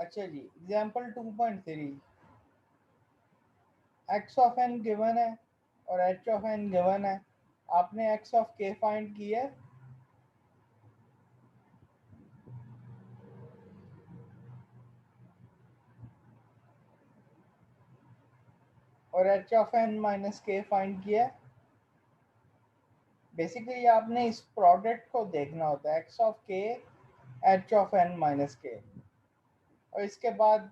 अच्छा जी, example 2.3, x of n given है और एच ऑफ एन गिवन है। आपने एक्स ऑफ के फाइंड किया है और एच ऑफ एन माइनस के फाइंड किया है। बेसिकली आपने इस प्रोडक्ट को देखना होता है, x of k h of n minus k, और इसके बाद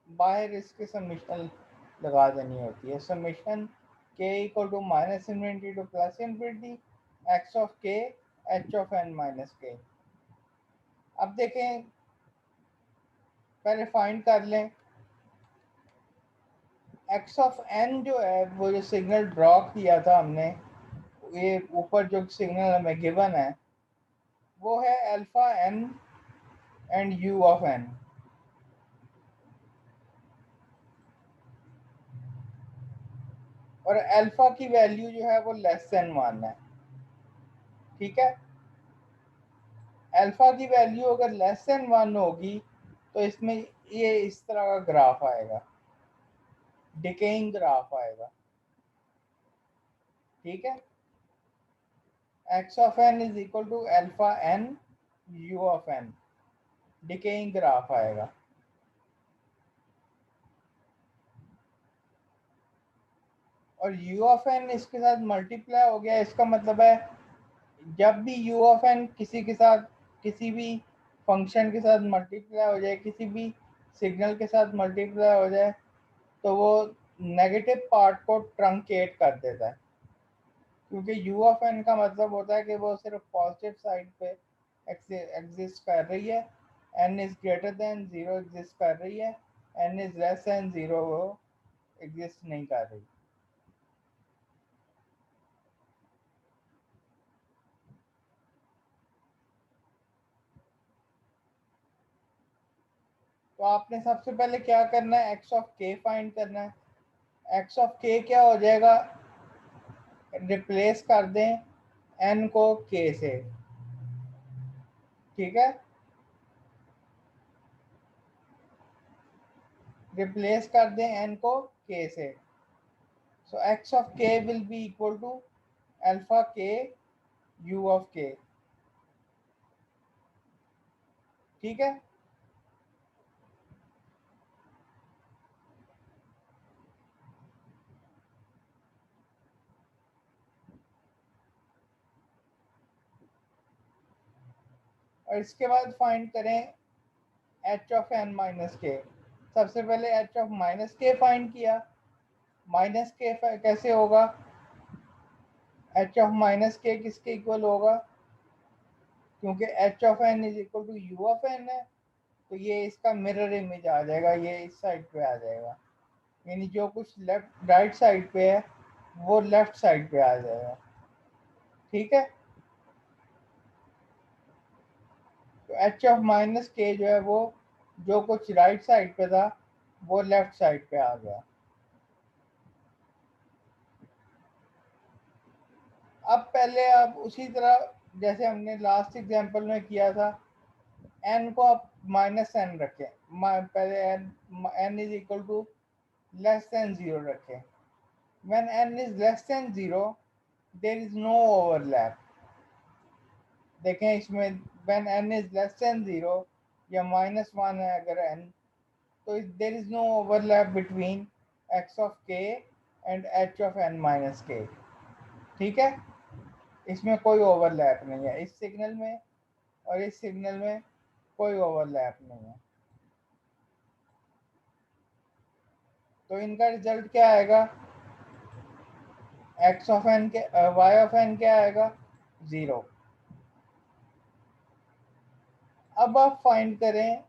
बाहर इसके समीशन लगा देनी होती है। Summation k equal to minus infinity to plus infinity x of k h of n minus k. अब देखें, पहले फाइंड कर लें एक्स ऑफ एन जो है, वो जो सिग्नल ड्रॉ किया था हमने, ये ऊपर जो सिग्नल हमें गिवन है वो है alpha n and u of n. और अल्फा की वैल्यू जो है वो लेस देन 1 है। ठीक है, अल्फा की वैल्यू अगर लेस देन 1 होगी तो इसमें ये इस तरह का ग्राफ आएगा, डिकेइंग ग्राफ आएगा। ठीक है, x of n is equal to alpha n u of n, decaying graph आएगा। और यू ऑफ एन इसके साथ मल्टीप्लाई हो गया, इसका मतलब है जब भी यू ऑफ एन किसी के साथ, किसी भी फंक्शन के साथ मल्टीप्लाई हो जाए, किसी भी सिग्नल के साथ मल्टीप्लाई हो जाए, तो वो नेगेटिव पार्ट को ट्रंकेट कर देता है। क्योंकि यू ऑफ एन का मतलब होता है कि वो सिर्फ पॉजिटिव साइड पे एग्जिस्ट कर रही है, n is greater than zero exist कर रही है, n is less than zero वो एग्जिस्ट नहीं कर रही। तो आपने सबसे पहले क्या करना है, एक्स ऑफ के फाइंड करना है। एक्स ऑफ के क्या हो जाएगा, रिप्लेस कर दें एन को के से। ठीक है, रिप्लेस कर दें एन को के से। So x of k will be equal to alpha k u of k. ठीक है, और इसके बाद फाइंड करें एच ऑफ एन माइनस के। सबसे पहले एच ऑफ माइनस के फाइंड किया। माइनस के कैसे होगा, एच ऑफ माइनस के किसके इक्वल होगा, क्योंकि h of n is equal to u of n है, तो ये इसका मिरर इमेज आ जाएगा, ये इस साइड पे आ जाएगा। यानी जो कुछ लेफ्ट राइट साइड पे है वो लेफ्ट साइड पे आ जाएगा। ठीक है, तो एच ऑफ माइनस के जो है वो जो कुछ राइट साइड पे था वो लेफ्ट साइड पे आ गया। अब पहले आप उसी तरह जैसे हमने लास्ट एग्जांपल में किया था, एन को आप माइनस एन रखें। पहले n is equal to less than zero रखें। When n is less than zero there is no overlap. देखें इसमें, when n is less than zero या -1 है अगर एन, तो there is no overlap between x of k and h of n minus k. ठीक है, इसमें कोई ओवरलैप नहीं है, इस सिग्नल में और इस सिग्नल में कोई ओवरलैप नहीं है। तो इनका रिजल्ट क्या आएगा, एक्स ऑफ एन के वाई ऑफ एन क्या आएगा, 0। अब आप फाइंड करें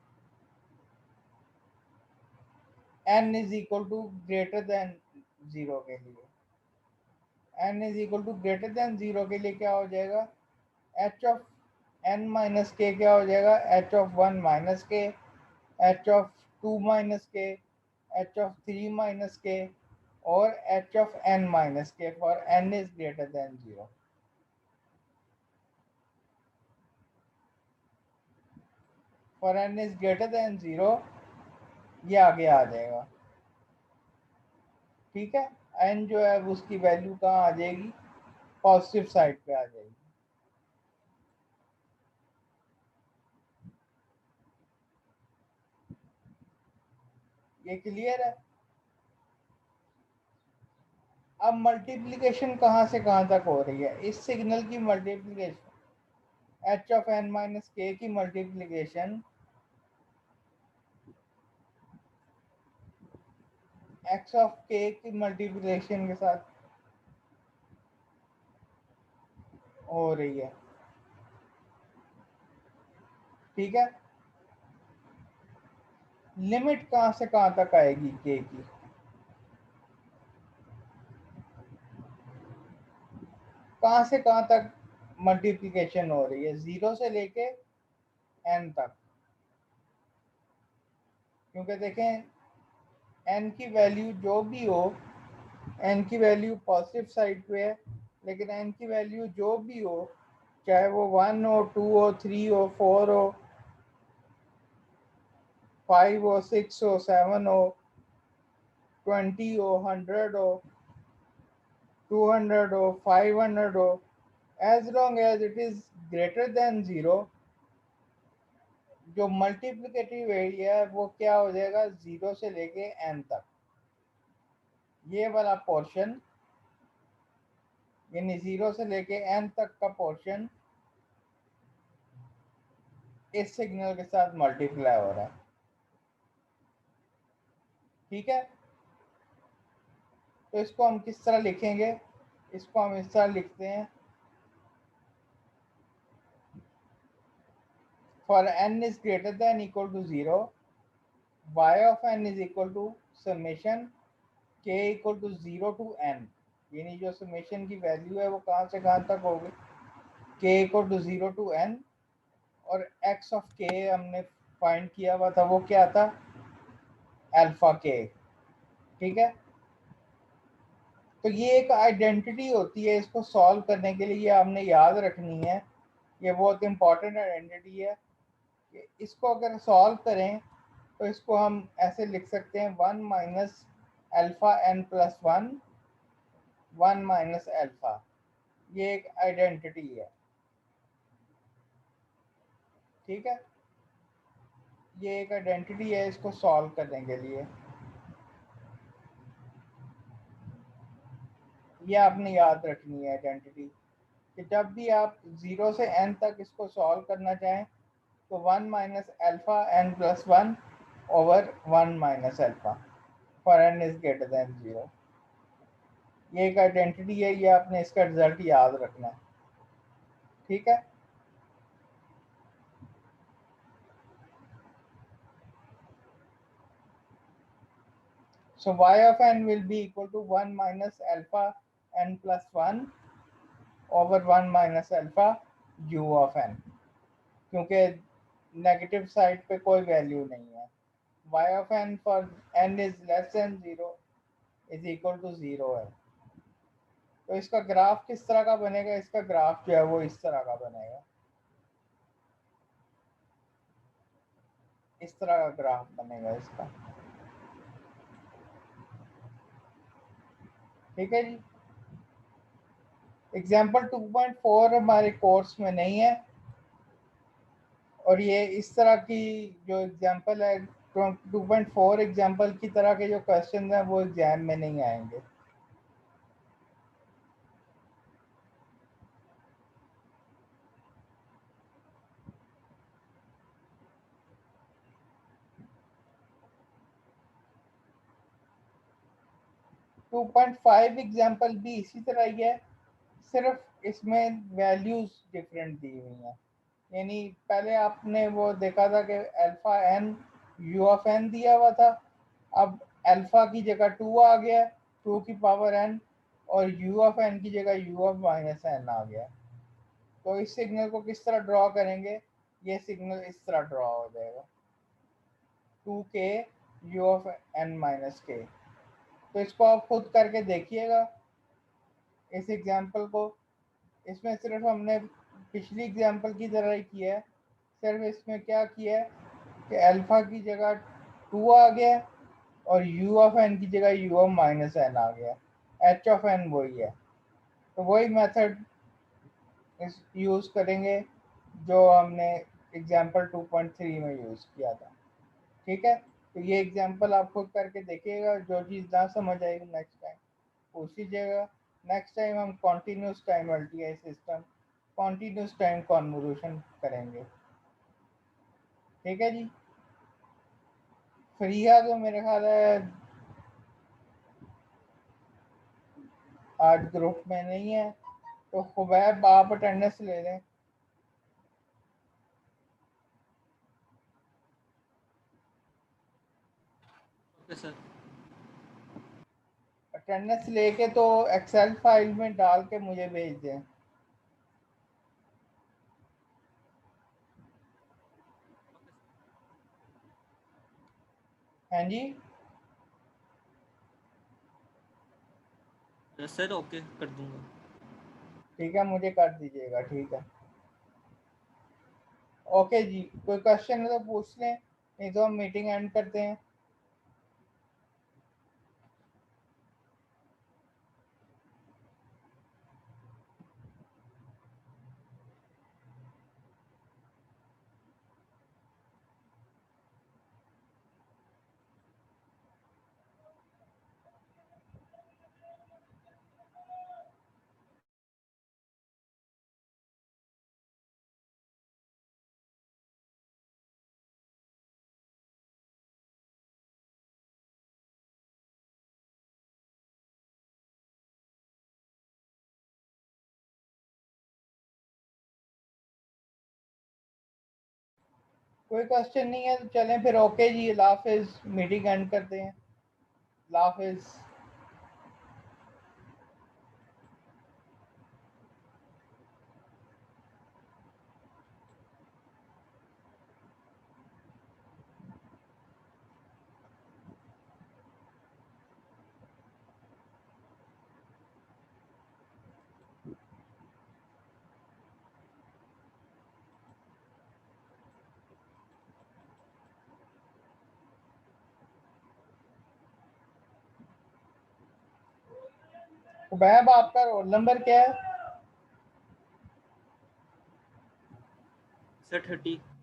n is equal to greater than 0 के लिए। N is equal to greater than 0 के लिए क्या हो जाएगा, एच ऑफ एन माइनस के क्या हो जाएगा, h of 1 minus k, h of 2 minus k, h of 3 minus k, और h of n minus k for n is greater than 0। For n is greater than 0 ये आगे आ जाएगा। ठीक है, एन जो है उसकी वैल्यू कहाँ आ जाएगी, पॉजिटिव साइड पे आ जाएगी। ये क्लियर है। अब मल्टीप्लिकेशन कहाँ से कहाँ तक हो रही है, इस सिग्नल की multiplication h of n minus k की मल्टीप्लिकेशन एक्स ऑफ के की मल्टीप्लिकेशन के साथ हो रही है। ठीक है, लिमिट कहाँ से कहाँ तक आएगी के की, कहाँ से कहाँ तक मल्टीप्लिकेशन हो रही है, जीरो से लेके एन तक। क्योंकि देखें एन की वैल्यू जो भी हो, एन की वैल्यू पॉजिटिव साइड पे है, लेकिन एन की वैल्यू जो भी हो, चाहे वो 1 हो, 2 हो, 3 हो, 4 हो, 5 हो, 6 हो, 7 हो, 20 हो, 100 हो, 200 हो, 500 हो, as long as it is greater than 0, जो मल्टीप्लिकेटिव एरिया है वो क्या हो जाएगा, 0 से लेके n तक। ये वाला पोर्शन यानी 0 से लेके n तक का पोर्शन इस सिग्नल के साथ मल्टीप्लाई हो रहा है। ठीक है, तो इसको हम किस तरह लिखेंगे, इसको हम इस तरह लिखते हैं, for n is greater than equal to 0, y of n is equal to summation k equal to 0 to n। यानी जो समेशन की वैल्यू है वो कहाँ से कहाँ तक होगी, k equal to 0 to n, और x ऑफ k हमने फाइंड किया हुआ था, वो क्या था, अल्फा k। ठीक है, तो ये एक आइडेंटिटी होती है, इसको सॉल्व करने के लिए ये हमने याद रखनी है, ये बहुत इंपॉर्टेंट आइडेंटिटी है कि इसको अगर सॉल्व करें तो इसको हम ऐसे लिख सकते हैं, 1 minus alpha n plus 1, 1 minus alpha. ये एक आइडेंटिटी है। ठीक है, ये एक आइडेंटिटी है इसको सॉल्व करने के लिए, ये आपने याद रखनी है आइडेंटिटी, कि जब भी आप 0 से n तक इसको सॉल्व करना चाहें तो 1 minus alpha n plus 1 over 1 minus alpha for n is greater than 0। ये एक आइडेंटिटी है, ये आपने इसका रिजल्ट याद रखना है। ठीक है, so y of n will be equal to 1 minus alpha n plus 1 over 1 minus alpha u of n, क्योंकि नेगेटिव साइड पे कोई वैल्यू नहीं है। y of n for n is less than 0 is equal to 0 है। तो इसका graph किस तरह का बनेगा, इसका ग्राफ जो है वो इस तरह का बनेगा, इस तरह का ग्राफ बनेगा इसका। ठीक है जी, एग्जाम्पल 2.4 हमारे कोर्स में नहीं है, और ये इस तरह की जो एग्जाम्पल है 2.4 एग्जाम्पल की तरह के जो क्वेश्चन हैं वो एग्जाम में नहीं आएंगे। 2.5 एग्जाम्पल भी इसी तरह ही है, सिर्फ इसमें वैल्यूज डिफरेंट दी हुई हैं। यानी पहले आपने वो देखा था कि alpha n u of n दिया हुआ था, अब अल्फा की जगह 2 आ गया, 2 की पावर n, और यू ऑफ एन की जगह यू ऑफ माइनस एन आ गया। तो इस सिग्नल को किस तरह ड्रॉ करेंगे, ये सिग्नल इस तरह ड्रॉ हो जाएगा, 2k you of n minus के। तो इसको आप खुद करके देखिएगा इस एग्जाम्पल को, इसमें सिर्फ हमने पिछली एग्जाम्पल की तरह ही किया है, सिर्फ इसमें क्या किया है कि अल्फा की जगह 2 आ गया और u ऑफ n की जगह u ऑफ माइनस n आ गया, h ऑफ n वही है। तो वही मेथड यूज करेंगे जो हमने एग्जाम्पल 2.3 में यूज किया था। ठीक है, तो ये एग्जाम्पल आप खुद करके देखिएगा, जो चीज़ ना समझ आएगी नेक्स्ट टाइम पूछ लीजिएगा। नेक्स्ट टाइम हम continuous time LTI system, continuous time convolution करेंगे। ठीक है जी। फ्रिया तो मेरे ख्याल है आज ग्रुप में नहीं है, तो खुबैब आप अटेंडेंस ले लें। Okay sir. अटेंडेंस लेके तो एक्सेल फाइल में डाल के मुझे भेज दें। हाँ जी सर ओके कर दूंगा। ठीक है, मुझे कर दीजिएगा। ठीक है, ओके जी। कोई क्वेश्चन है तो पूछ लें, नहीं तो हम मीटिंग एंड करते हैं। कोई क्वेश्चन नहीं है तो चलें फिर। ओके जी, अल्लाह हाफिज़, मीटिंग एंड करते हैं। अल्लाह हाफिज़। खुबैब आपका रोल नंबर क्या है? सर 30।